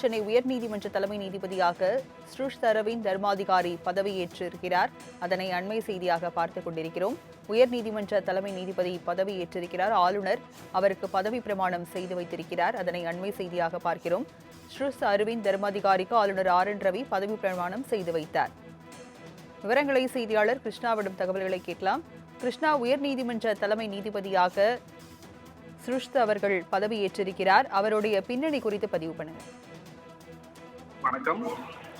சென்னை உயர்நீதிமன்ற தலைமை நீதிபதியாக ஸ்ருஷ் அரவிந்த் தர்மாதிகாரி பதவியேற்றிருக்கிறார். அதனை அண்மை செய்தியாக பார்த்துக் கொண்டிருக்கிறோம். உயர்நீதிமன்ற தலைமை நீதிபதி பதவியேற்றிருக்கிறார். ஆளுநர் அவருக்கு பதவி பிரமாணம் செய்து வைத்திருக்கிறார். அதனை அண்மை செய்தியாக பார்க்கிறோம். ஸ்ருஷ் அரவிந்த் தர்மாதிகாரிக்கு ஆளுநர் RN ரவி பதவி பிரமாணம் செய்து வைத்தார். விவரங்களை செய்தியாளர் கிருஷ்ணாவிடம் தகவல்களை கேட்கலாம். கிருஷ்ணா, உயர்நீதிமன்ற தலைமை நீதிபதியாக ஸ்ருஷ் அவர்கள் பதவியேற்றிருக்கிறார். அவருடைய பின்னணி குறித்து பதிவு பண்ணுங்க. வணக்கம்.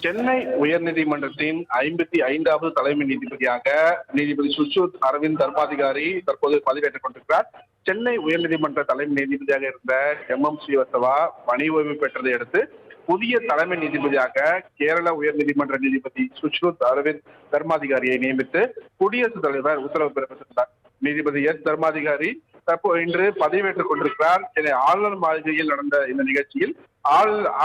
சென்னை உயர்நீதிமன்றத்தின் 55வது தலைமை நீதிபதியாக நீதிபதி சுஷ்ருத் அரவிந்த் தர்மாதிகாரி தற்போது பதவியேற்றுக் கொண்டிருக்கிறார். சென்னை உயர்நீதிமன்ற தலைமை நீதிபதியாக இருந்த MM ஸ்ரீவத்சவா பணி ஓய்வு பெற்றதை அடுத்து புதிய தலைமை நீதிபதியாக கேரள உயர்நீதிமன்ற நீதிபதி சுஷ்ருத் அரவிந்த் தர்மாதிகாரியை நியமித்து குடியரசுத் தலைவர் உத்தரவு பிறப்பித்திருந்தார். நீதிபதி தர்மாதிகாரி இன்று பதவியேற்றுக் கொண்டிருக்கிறார். சென்னை ஆளுநர் மாளிகையில் நடந்த இந்த நிகழ்ச்சியில்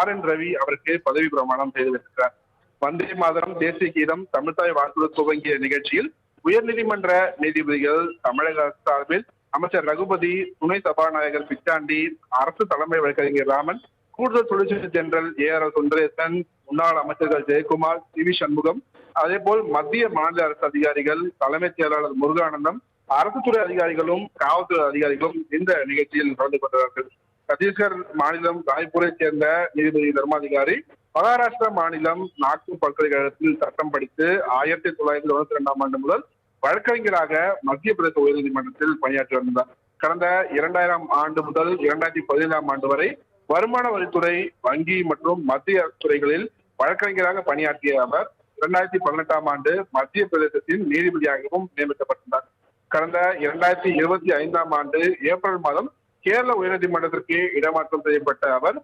RN ரவி அவருக்கு பதவி பிரமாணம் செய்து வைத்திருக்கிறார். வந்தே மாதரம், தேசிய கீதம், தமிழ்தாய் வாழ்த்து துவங்கிய நிகழ்ச்சியில் உயர்நீதிமன்ற நீதிபதிகள், தமிழக அரசு சார்பில் அமைச்சர் ரகுபதி, துணை சபாநாயகர் பிச்சாண்டி, அரசு தலைமை வழக்கறிஞர் ராமன், கூடுதல் சொலிசிட்டர் ஜெனரல் AR சுந்தரேசன், முன்னாள் அமைச்சர்கள் ஜெயக்குமார், CV சண்முகம், அதே போல் மத்திய மாநில அரசு அதிகாரிகள், தலைமைச் செயலாளர் முருகானந்தம், அரசு துறை அதிகாரிகளும் காவல்துறை அதிகாரிகளும் இந்த நிகழ்ச்சியில் கலந்து கொண்டார்கள். சத்தீஸ்கர் மாநிலம் ராய்ப்பூரை சேர்ந்த நீதிபதி தர்மாதிகாரி மகாராஷ்டிரா மாநிலம் நாக்பூர் பல்கலைக்கழகத்தில் சட்டம் படித்து 1992ஆம் ஆண்டு முதல் வழக்கறிஞராக மத்திய பிரதேச உயர்நீதிமன்றத்தில் பணியாற்றி வந்தார். கடந்த 2000ஆம் ஆண்டு முதல் 2017ஆம் ஆண்டு வரை வருமான வரித்துறை, வங்கி மற்றும் மத்திய அரசு துறைகளில் வழக்கறிஞராக பணியாற்றிய அவர் 2018ஆம் ஆண்டு மத்திய பிரதேசத்தின் நீதிபதியாகவும் நியமிக்கப்பட்டிருந்தார். கடந்த 2025ஆம் ஆண்டு ஏப்ரல் மாதம் கேரள உயர்நீதிமன்றத்திற்கு இடமாற்றம் செய்யப்பட்ட அவர்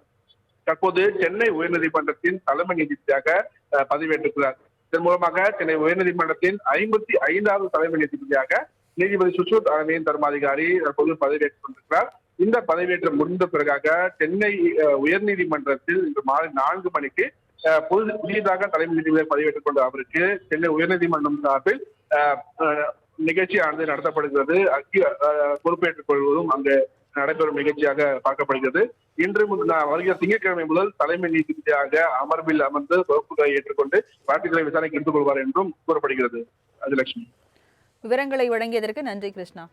தற்போது சென்னை உயர்நீதிமன்றத்தின் தலைமை நீதிபதியாக பதவியேற்றுள்ளார். இதன் மூலமாக சென்னை உயர்நீதிமன்றத்தின் 55வது தலைமை நீதிபதியாக நீதிபதி சுஷ்ருத் அரவிந்த் தர்மாதிகாரி தற்போது பதவியேற்றுக் கொண்டிருக்கிறார். இந்த பதவியேற்றம் முடிந்த பிறகாக சென்னை உயர்நீதிமன்றத்தில் இன்று மாலை 4 மணிக்கு புதிதாக தலைமை நீதிபதியாக பதவியேற்றுக் கொண்ட அவருக்கு சென்னை உயர்நீதிமன்றம் சார்பில் நிகழ்ச்சியானது நடத்தப்படுகிறது. பொறுப்பேற்றுக் கொள்வதும் அங்கு நடைபெறும் நிகழ்ச்சியாக பார்க்கப்படுகிறது. இன்று வருகிற திங்கட்கிழமை முதல் தலைமை நீதிபதியாக அமர்வில் அமர்ந்து பொறுப்புகளை ஏற்றுக்கொண்டு வழக்குகளை விசாரணைக்கு எடுத்துக் கொள்வார் என்றும் கூறப்படுகிறது. ராஜலட்சுமி, விவரங்களை வழங்கியதற்கு நன்றி கிருஷ்ணா.